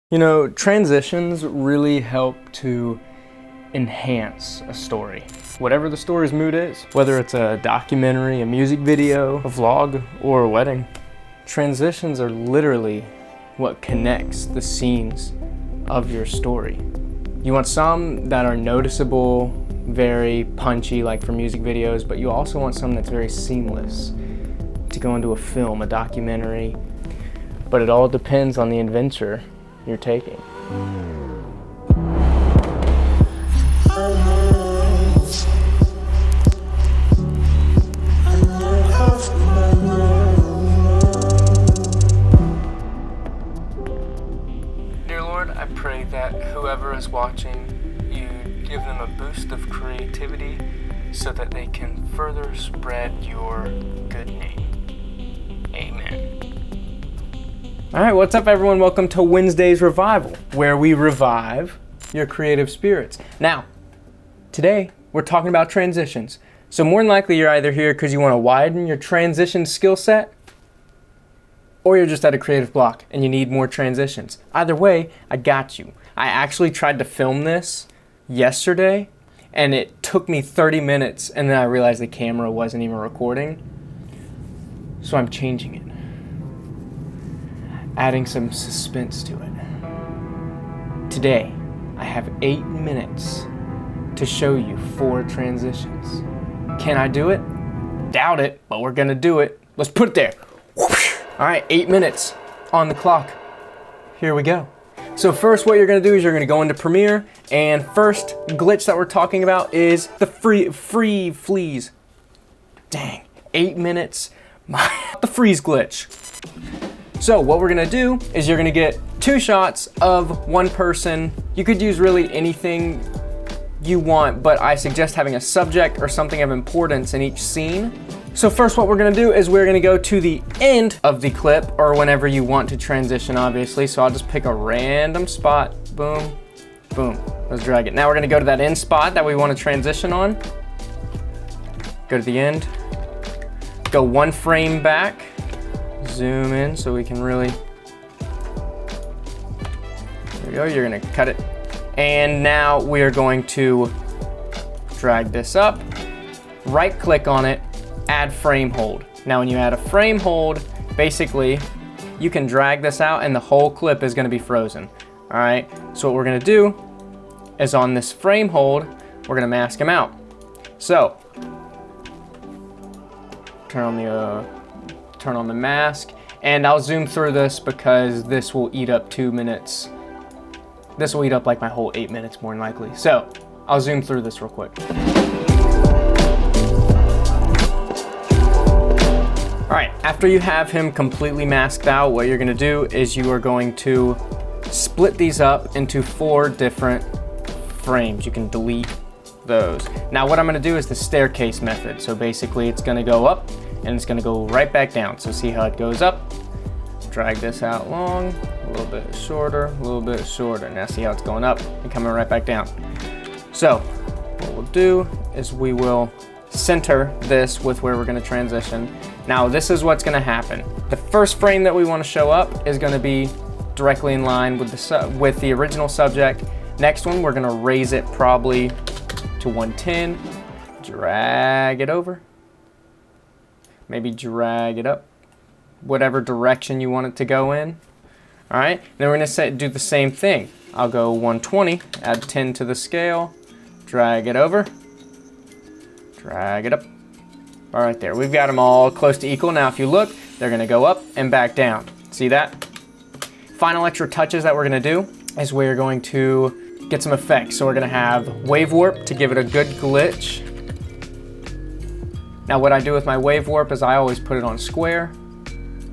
You know, transitions really help to enhance a story. Whatever the story's mood is, whether it's a documentary, a music video, a vlog, or a wedding, transitions are literally what connects the scenes of your story. You want some that are noticeable, very punchy, like for music videos, but you also want some that's very seamless to go into a film, a documentary, but it all depends on the adventure you're taking. Dear Lord, I pray that whoever is watching, you give them a boost of creativity so that they can further spread your good name. Amen. All right, what's up everyone? Welcome to Wednesday's Revival, where we revive your creative spirits. Now, today we're talking about transitions. So more than likely you're either here because you want to widen your transition skill set, or you're just at a creative block and you need more transitions. Either way, I got you. I actually tried to film this yesterday and it took me 30 minutes and then I realized the camera wasn't even recording. So I'm changing it. Adding some suspense to it. Today, I have 8 minutes to show you 4 transitions. Can I do it? Doubt it, but we're gonna do it. Let's put it there. All right, 8 minutes on the clock. Here we go. So first what you're gonna do is you're gonna go into Premiere, and first glitch that we're talking about is the free fleas. Dang, 8 minutes, the freeze glitch. So what we're gonna do is you're gonna get 2 shots of one person. You could use really anything you want, but I suggest having a subject or something of importance in each scene. So first what we're gonna do is we're gonna go to the end of the clip, or whenever you want to transition, obviously. So I'll just pick a random spot, boom, boom. Let's drag it. Now we're gonna go to that end spot that we wanna transition on. Go to the end, go 1 frame back, zoom in so we can really, there we go, you're gonna cut it. And now we are going to drag this up, right click on it, add frame hold. Now when you add a frame hold, basically you can drag this out and the whole clip is gonna be frozen. All right, so what we're gonna do is on this frame hold, we're gonna mask him out. So, turn on the mask, and I'll zoom through this because this will eat up 2 minutes. This will eat up like my whole 8 minutes more than likely. So I'll zoom through this real quick. All right, after you have him completely masked out, what you're gonna do is you are going to split these up into 4 different frames. You can delete those. Now what I'm gonna do is the staircase method. So basically it's gonna go up and it's gonna go right back down. So see how it goes up? Drag this out long, a little bit shorter, a little bit shorter. Now see how it's going up and coming right back down. So what we'll do is we will center this with where we're gonna transition. Now this is what's gonna happen. The first frame that we wanna show up is gonna be directly in line with the original subject. Next one, we're gonna raise it probably to 110, drag it over, maybe drag it up, whatever direction you want it to go in. All right, then we're gonna do the same thing. I'll go 120, add 10 to the scale, drag it over, drag it up. All right there, we've got them all close to equal. Now if you look, they're gonna go up and back down. See that? Final extra touches that we're gonna do is we're going to get some effects. So we're gonna have wave warp to give it a good glitch. Now what I do with my wave warp is I always put it on square,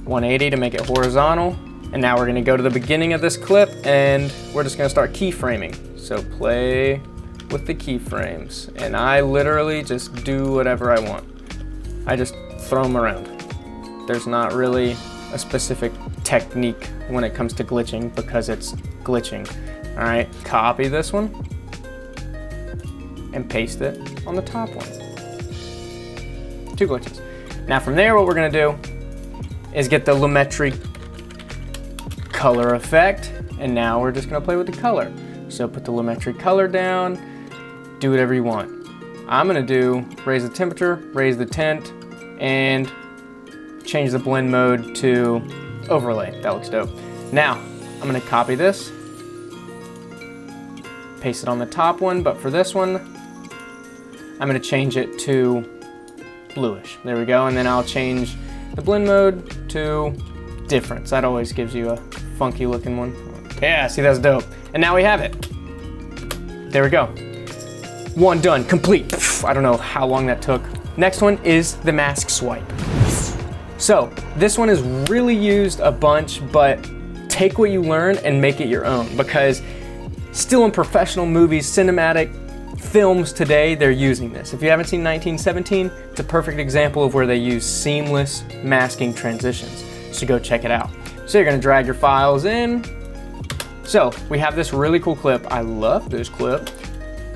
180 to make it horizontal. And now we're gonna go to the beginning of this clip and we're just gonna start keyframing. So play with the keyframes. And I literally just do whatever I want. I just throw them around. There's not really a specific technique when it comes to glitching because it's glitching. All right, copy this one and paste it on the top one. 2 glitches. Now from there, what we're gonna do is get the Lumetri color effect And now we're just gonna play with the color. So put the lumetri color down, do whatever you want. I'm gonna do raise the temperature, raise the tint, and change the blend mode to overlay. That looks dope. Now, I'm gonna copy this, paste it on the top one, but for this one, I'm gonna change it to bluish. There we go, and then I'll change the blend mode to difference. That always gives you a funky looking one. Yeah, see, that's dope. And now we have it. There we go. One done, complete. I don't know how long that took. Next one is the mask swipe. So this one is really used a bunch, but take what you learn and make it your own, because still in professional movies, cinematic films today, they're using this. If you haven't seen 1917, it's a perfect example of where they use seamless masking transitions. So go check it out. So you're gonna drag your files in. So we have this really cool clip. I love this clip.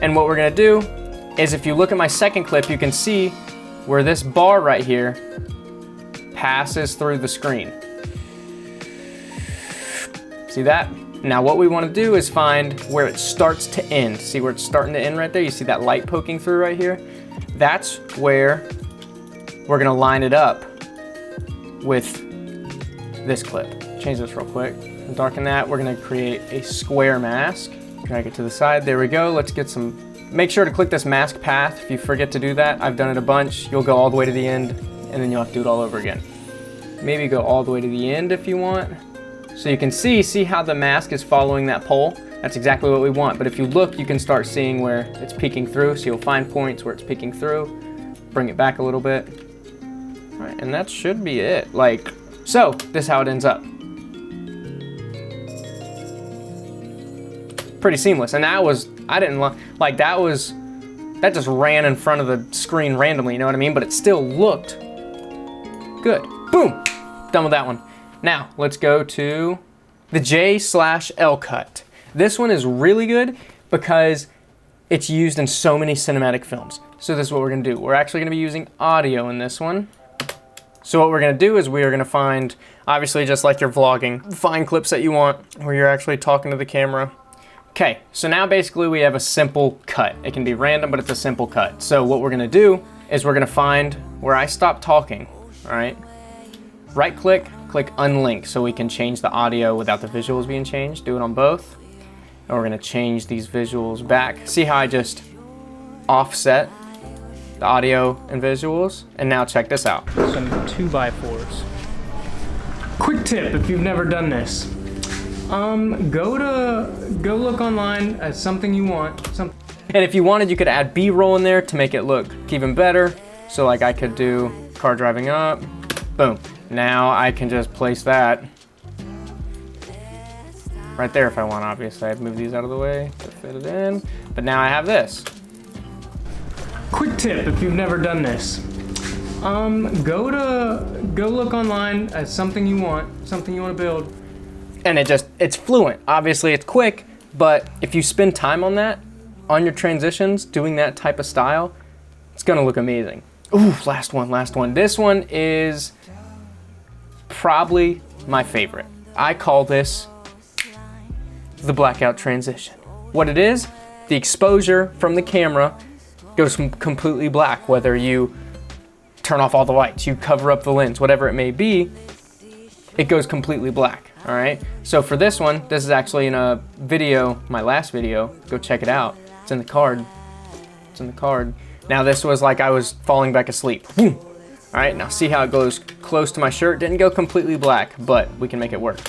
And what we're gonna do is, if you look at my second clip, you can see where this bar right here passes through the screen. See that? Now what we wanna do is find where it starts to end. See where it's starting to end right there? You see that light poking through right here? That's where we're gonna line it up with this clip. Change this real quick. Darken that. We're gonna create a square mask. Drag it to the side. There we go. Let's get some. Make sure to click this mask path. If you forget to do that, I've done it a bunch. You'll go all the way to the end, and then you'll have to do it all over again. Maybe go all the way to the end if you want. So you can see how the mask is following that pole. That's exactly what we want. But if you look, you can start seeing where it's peeking through. So you'll find points where it's peeking through. Bring it back a little bit. All right, and that should be it. So this is how it ends up. Pretty seamless. And that was, that just ran in front of the screen randomly, you know what I mean? But it still looked good. Boom, done with that one. Now let's go to the J/L cut. This one is really good because it's used in so many cinematic films. So this is what we're gonna do. We're actually gonna be using audio in this one. So what we're gonna do is we are gonna find, obviously just like you're vlogging, find clips that you want where you're actually talking to the camera. Okay, so now basically we have a simple cut. It can be random, but it's a simple cut. So what we're gonna do is we're gonna find where I stop talking, all right? Right click, click unlink so we can change the audio without the visuals being changed. Do it on both. And we're gonna change these visuals back. See how I just offset the audio and visuals? And now check this out. Some 2x4s. Quick tip if you've never done this. Go look online at something you want. And if you wanted, you could add B-roll in there to make it look even better. So like I could do car driving up, boom. Now I can just place that right there if I want, obviously. I've moved these out of the way to fit it in, but now I have this. Quick tip if you've never done this. Go look online at something you want to build. And it's fluent. Obviously it's quick, but if you spend time on that, on your transitions, doing that type of style, it's gonna look amazing. Ooh, last one. This one is probably my favorite. I call this the blackout transition. What it is, the exposure from the camera goes completely black, whether you turn off all the lights, you cover up the lens, whatever it may be, it goes completely black, all right? So for this one, this is actually in a video, my last video, go check it out. It's in the card, Now this was like I was falling back asleep. Boom. All right, now see how it goes close to my shirt? Didn't go completely black, but we can make it work.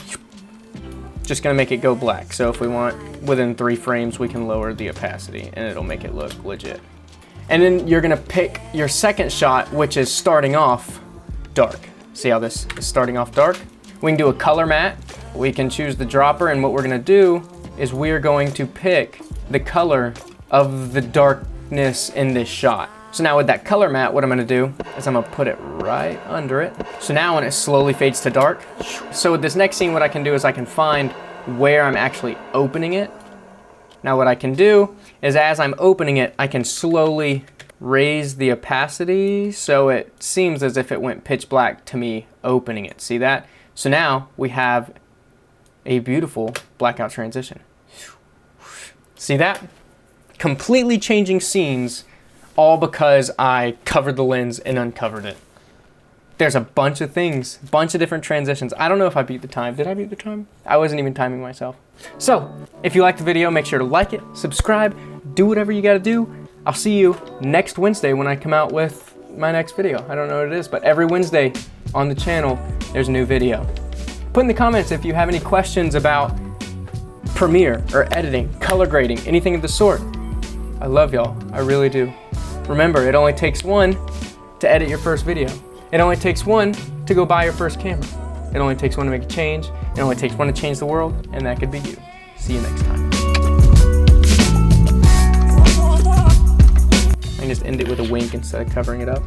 Just gonna make it go black. So if we want, within 3 frames, we can lower the opacity and it'll make it look legit. And then you're gonna pick your second shot, which is starting off dark. See how this is starting off dark? We can do a color matte. We can choose the dropper, and what we're gonna do is we're going to pick the color of the darkness in this shot. So now with that color matte, what I'm gonna do is I'm gonna put it right under it. So now when it slowly fades to dark, so with this next scene, what I can do is I can find where I'm actually opening it. Now what I can do is as I'm opening it, I can slowly raise the opacity so it seems as if it went pitch black to me opening it. See that? So now we have a beautiful blackout transition. See that? Completely changing scenes, all because I covered the lens and uncovered it. There's a bunch of things, bunch of different transitions. I don't know if I beat the time. Did I beat the time? I wasn't even timing myself. So, if you liked the video, make sure to like it, subscribe, do whatever you gotta do. I'll see you next Wednesday when I come out with my next video. I don't know what it is, but every Wednesday on the channel, there's a new video. Put in the comments if you have any questions about Premiere or editing, color grading, anything of the sort. I love y'all, I really do. Remember, it only takes one to edit your first video. It only takes one to go buy your first camera. It only takes one to make a change. It only takes one to change the world, and that could be you. See you next time. I can just end it with a wink instead of covering it up.